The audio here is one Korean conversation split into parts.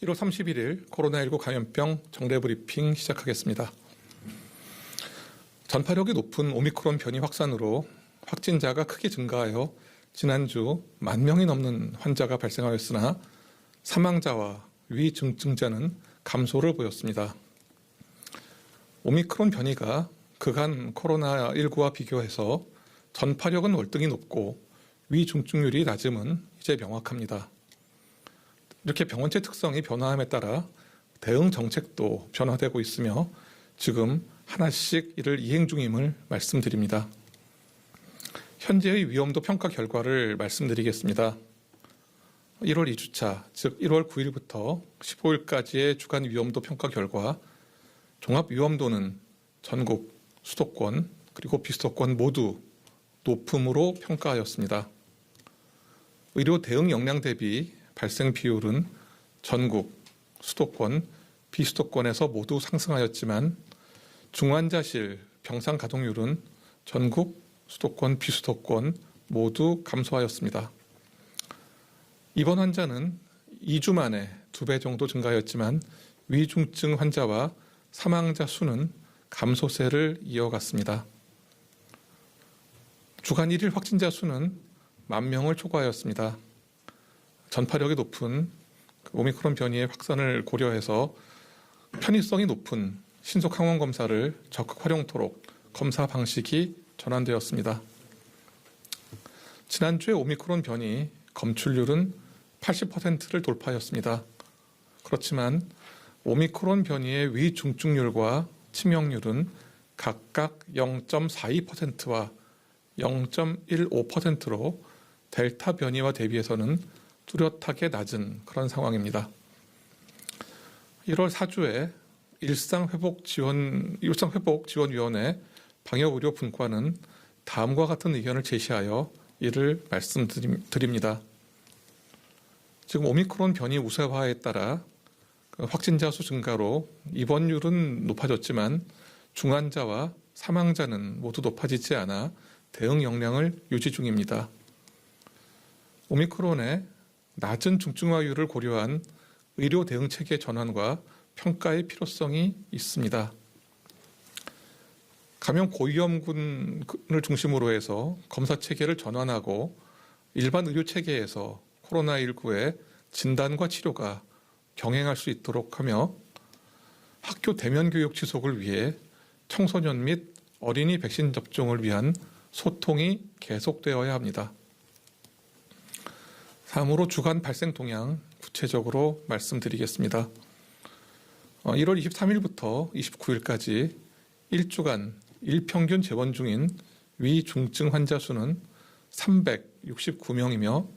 1월 31일 코로나19 감염병 정례 브리핑 시작하겠습니다. 전파력이 높은 오미크론 변이 확산으로 확진자가 크게 증가하여 지난주 10,000명이 넘는 환자가 발생하였으나 사망자와 위중증자는 감소를 보였습니다. 오미크론 변이가 그간 코로나19와 비교해서 전파력은 월등히 높고 위중증률이 낮음은 이제 명확합니다. 이렇게 병원체 특성이 변화함에 따라 대응 정책도 변화되고 있으며 지금 하나씩 이를 이행 중임을 말씀드립니다. 현재의 위험도 평가 결과를 말씀드리겠습니다. 1월 2주차, 즉 1월 9일부터 15일까지의 주간 위험도 평가 결과 종합 위험도는 전국, 수도권, 그리고 비수도권 모두 높음으로 평가하였습니다. 의료 대응 역량 대비 발생 비율은 전국, 수도권, 비수도권에서 모두 상승하였지만 중환자실 병상 가동률은 전국, 수도권, 비수도권 모두 감소하였습니다. 입원 환자는 2주 만에 2배 정도 증가하였지만 위중증 환자와 사망자 수는 감소세를 이어갔습니다. 주간 1일 확진자 수는 10,000명을 초과하였습니다. 전파력이 높은 오미크론 변이의 확산을 고려해서 편의성이 높은 신속 항원 검사를 적극 활용토록 검사 방식이 전환되었습니다. 지난주에 오미크론 변이 검출률은 80%를 돌파하였습니다. 그렇지만 오미크론 변이의 위중증률과 치명률은 각각 0.42%와 0.15%로 델타 변이와 대비해서는 뚜렷하게 낮은 그런 상황입니다. 1월 4주에 일상회복지원위원회 방역의료 분과는 다음과 같은 의견을 제시하여 이를 말씀드립니다. 지금 오미크론 변이 우세화에 따라 확진자 수 증가로 입원율은 높아졌지만 중환자와 사망자는 모두 높아지지 않아 대응 역량을 유지 중입니다. 오미크론의 낮은 중증화율을 고려한 의료 대응 체계 전환과 평가의 필요성이 있습니다. 감염 고위험군을 중심으로 해서 검사 체계를 전환하고 일반 의료 체계에서 코로나19의 진단과 치료가 병행할 수 있도록 하며 학교 대면 교육 지속을 위해 청소년 및 어린이 백신 접종을 위한 소통이 계속되어야 합니다. 다음으로 주간 발생 동향 구체적으로 말씀드리겠습니다. 1월 23일부터 29일까지 1주간 일평균 재원 중인 위중증 환자 수는 369명이며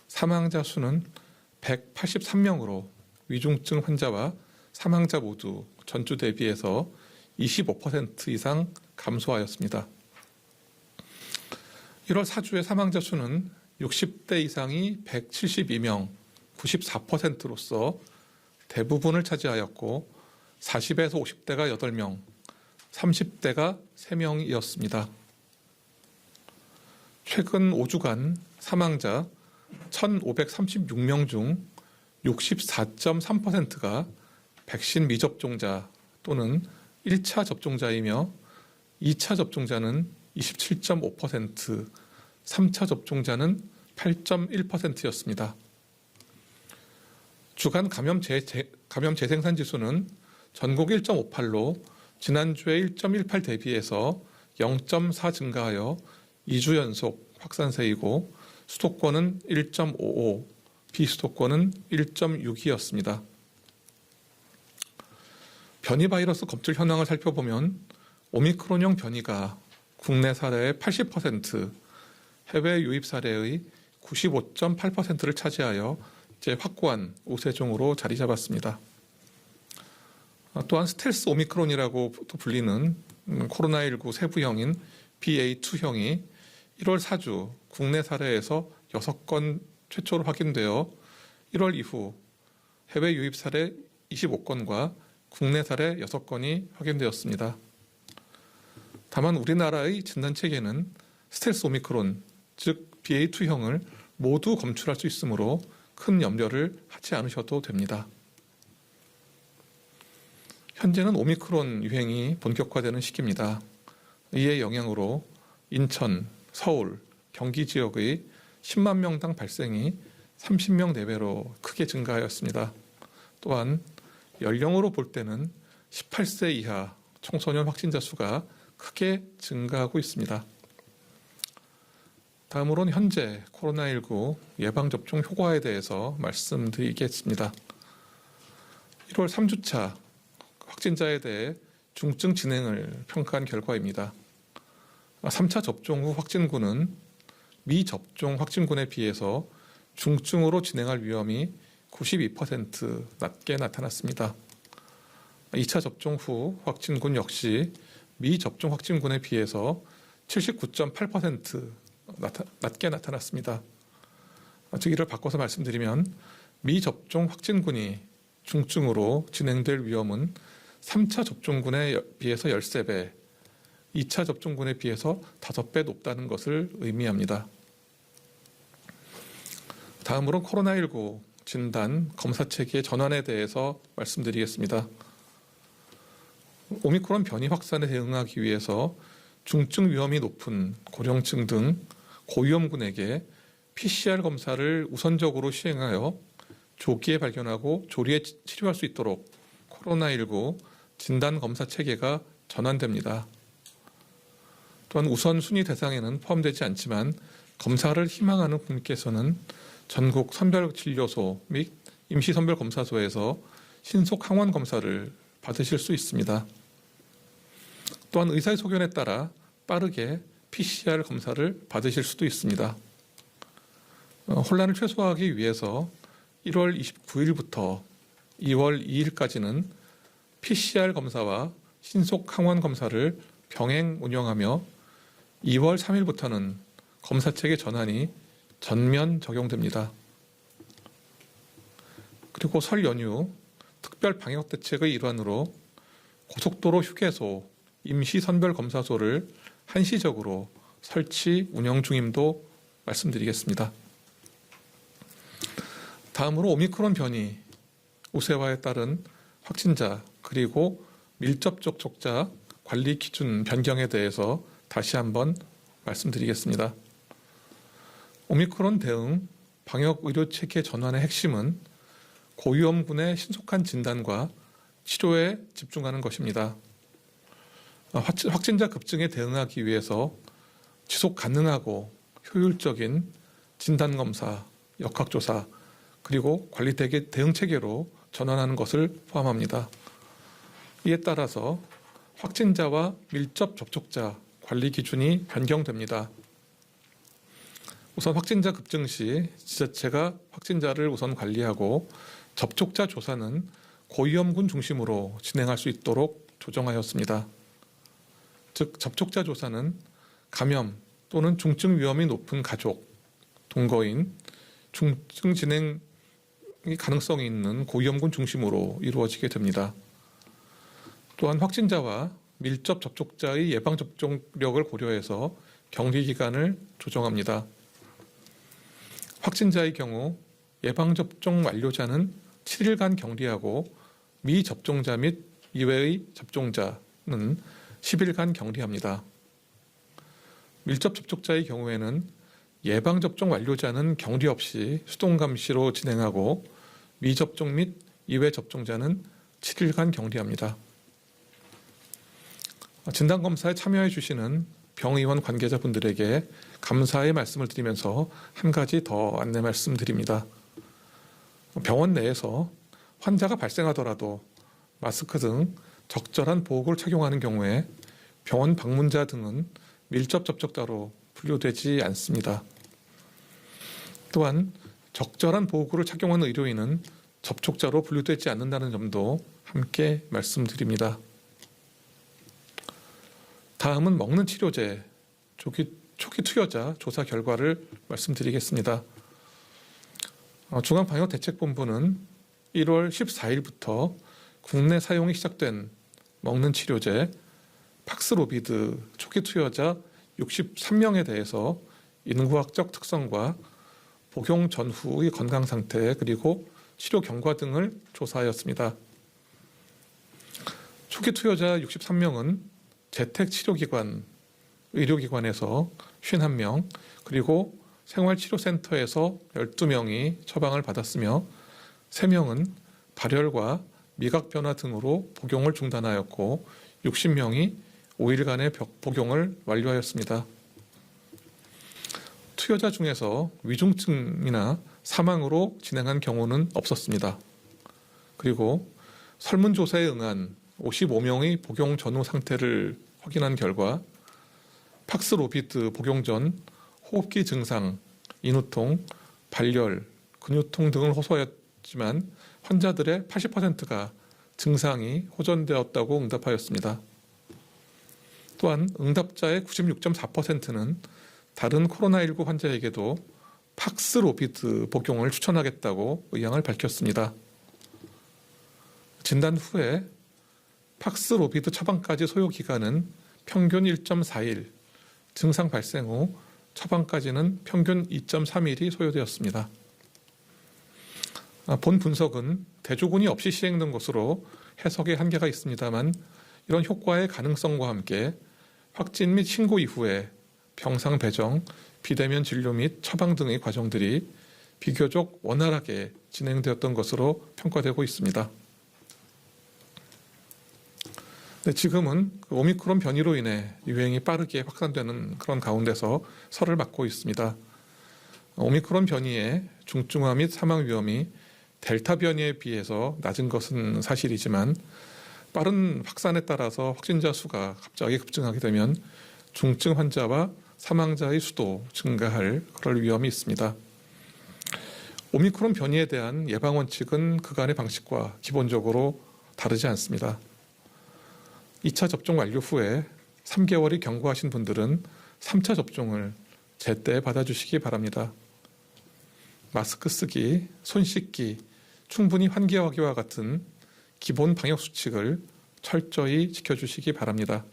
사망자 수는 183명으로 위중증 환자와 사망자 모두 전주 대비해서 25% 이상 감소하였습니다. 1월 4주의 사망자 수는 60대 이상이 172명, 94%로서 대부분을 차지하였고 40에서 50대가 8명, 30대가 3명이었습니다. 최근 5주간 사망자 1,536명 중 64.3%가 백신 미접종자 또는 1차 접종자이며 2차 접종자는 27.5%, 3차 접종자는 8.1%였습니다. 주간 감염 재생산 지수는 전국 1.58로 지난주에 1.18 대비해서 0.4 증가하여 2주 연속 확산세이고 수도권은 1.55, 비수도권은 1.6이었습니다. 변이 바이러스 검출 현황을 살펴보면 오미크론형 변이가 국내 사례의 80%, 해외 유입 사례의 95.8%를 차지하여 이제 확고한 우세종으로 자리 잡았습니다. 또한 스텔스 오미크론이라고 또 불리는 코로나19 세부형인 BA2형이 1월 4주 국내 사례에서 6건 최초로 확인되어 1월 이후 해외 유입 사례 25건과 국내 사례 6건이 확인되었습니다. 다만 우리나라의 진단체계는 스텔스 오미크론, 즉 BA2형을 모두 검출할 수 있으므로 큰 염려를 하지 않으셔도 됩니다. 현재는 오미크론 유행이 본격화되는 시기입니다. 이에 영향으로 인천, 서울, 경기 지역의 10만 명당 발생이 30명 내외로 크게 증가하였습니다. 또한 연령으로 볼 때는 18세 이하 청소년 확진자 수가 크게 증가하고 있습니다. 다음으로는 현재 코로나19 예방접종 효과에 대해서 말씀드리겠습니다. 1월 3주차 확진자에 대해 중증 진행을 평가한 결과입니다. 3차 접종 후 확진군은 미접종 확진군에 비해서 중증으로 진행할 위험이 92% 낮게 나타났습니다. 2차 접종 후 확진군 역시 미접종 확진군에 비해서 79.8% 낮게 나타났습니다. 즉 이를 바꿔서 말씀드리면 미접종 확진군이 중증으로 진행될 위험은 3차 접종군에 비해서 13배, 2차 접종군에 비해서 5배 높다는 것을 의미합니다. 다음으로 코로나19 진단 검사 체계 전환에 대해서 말씀드리겠습니다. 오미크론 변이 확산에 대응하기 위해서 중증 위험이 높은 고령층 등 고위험군에게 PCR 검사를 우선적으로 시행하여 조기에 발견하고 조리에 치료할 수 있도록 코로나19 진단 검사 체계가 전환됩니다. 또한 우선순위 대상에는 포함되지 않지만 검사를 희망하는 분께서는 전국 선별진료소 및 임시선별검사소에서 신속 항원 검사를 받으실 수 있습니다. 또한 의사의 소견에 따라 빠르게 PCR 검사를 받으실 수도 있습니다. 혼란을 최소화하기 위해서 1월 29일부터 2월 2일까지는 PCR 검사와 신속 항원 검사를 병행 운영하며 2월 3일부터는 검사체계 전환이 전면 적용됩니다. 그리고 설 연휴 특별 방역 대책의 일환으로 고속도로 휴게소, 임시선별검사소를 한시적으로 설치 운영 중임도 말씀드리겠습니다. 다음으로 오미크론 변이, 우세화에 따른 확진자 그리고 밀접 접촉자 관리 기준 변경에 대해서 다시 한번 말씀드리겠습니다. 오미크론 대응 방역 의료 체계 전환의 핵심은 고위험군의 신속한 진단과 치료에 집중하는 것입니다. 확진자 급증에 대응하기 위해서 지속 가능하고 효율적인 진단검사, 역학조사, 그리고 관리 대응 체계로 전환하는 것을 포함합니다. 이에 따라서 확진자와 밀접 접촉자 관리 기준이 변경됩니다. 우선 확진자 급증 시 지자체가 확진자를 우선 관리하고 접촉자 조사는 고위험군 중심으로 진행할 수 있도록 조정하였습니다. 즉 접촉자 조사는 감염 또는 중증 위험이 높은 가족, 동거인, 중증 진행 가능성이 있는 고위험군 중심으로 이루어지게 됩니다. 또한 확진자와 밀접 접촉자의 예방접종력을 고려해서 격리 기간을 조정합니다. 확진자의 경우 예방접종 완료자는 7일간 격리하고 미접종자 및 이외의 접종자는 10일간 격리합니다. 밀접 접촉자의 경우에는 예방접종 완료자는 격리 없이 수동감시로 진행하고 미접종 및 이외 접종자는 7일간 격리합니다. 진단검사에 참여해 주시는 병의원 관계자분들에게 감사의 말씀을 드리면서 한 가지 더 안내 말씀드립니다. 병원 내에서 환자가 발생하더라도 마스크 등 적절한 보호구를 착용하는 경우에 병원 방문자 등은 밀접 접촉자로 분류되지 않습니다. 또한 적절한 보호구를 착용하는 의료인은 접촉자로 분류되지 않는다는 점도 함께 말씀드립니다. 다음은 먹는 치료제 초기 투여자 조사 결과를 말씀드리겠습니다. 중앙방역대책본부는 1월 14일부터 국내 사용이 시작된 먹는 치료제 팍스로비드 초기 투여자 63명에 대해서 인구학적 특성과 복용 전후의 건강 상태 그리고 치료 경과 등을 조사하였습니다. 초기 투여자 63명은 재택치료기관, 의료기관에서 51명, 그리고 생활치료센터에서 12명이 처방을 받았으며 3명은 발열과 미각 변화 등으로 복용을 중단하였고 60명이 5일간의 복용을 완료하였습니다. 투여자 중에서 위중증이나 사망으로 진행한 경우는 없었습니다. 그리고 설문조사에 응한 55명의 복용 전후 상태를 확인한 결과 팍스로비드 복용 전 호흡기 증상, 인후통, 발열, 근육통 등을 호소하였지만 환자들의 80%가 증상이 호전되었다고 응답하였습니다. 또한 응답자의 96.4%는 다른 코로나19 환자에게도 팍스로비드 복용을 추천하겠다고 의향을 밝혔습니다. 진단 후에 팍스로비드 처방까지 소요 기간은 평균 1.4일, 증상 발생 후 처방까지는 평균 2.3일이 소요되었습니다. 본 분석은 대조군이 없이 시행된 것으로 해석에 한계가 있습니다만 이런 효과의 가능성과 함께 확진 및 신고 이후에 병상 배정, 비대면 진료 및 처방 등의 과정들이 비교적 원활하게 진행되었던 것으로 평가되고 있습니다. 지금은 오미크론 변이로 인해 유행이 빠르게 확산되는 그런 가운데서 설을 맞고 있습니다. 오미크론 변이의 중증화 및 사망 위험이 델타 변이에 비해서 낮은 것은 사실이지만 빠른 확산에 따라서 확진자 수가 갑자기 급증하게 되면 중증 환자와 사망자의 수도 증가할 그럴 위험이 있습니다. 오미크론 변이에 대한 예방 원칙은 그간의 방식과 기본적으로 다르지 않습니다. 2차 접종 완료 후에 3개월이 경과하신 분들은 3차 접종을 제때 받아주시기 바랍니다. 마스크 쓰기, 손 씻기, 충분히 환기하기와 같은 기본 방역 수칙을 철저히 지켜주시기 바랍니다.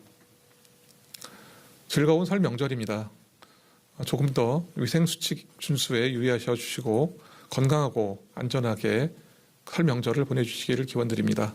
즐거운 설 명절입니다. 조금 더 위생 수칙 준수에 유의하셔 주시고 건강하고 안전하게 설 명절을 보내주시기를 기원드립니다.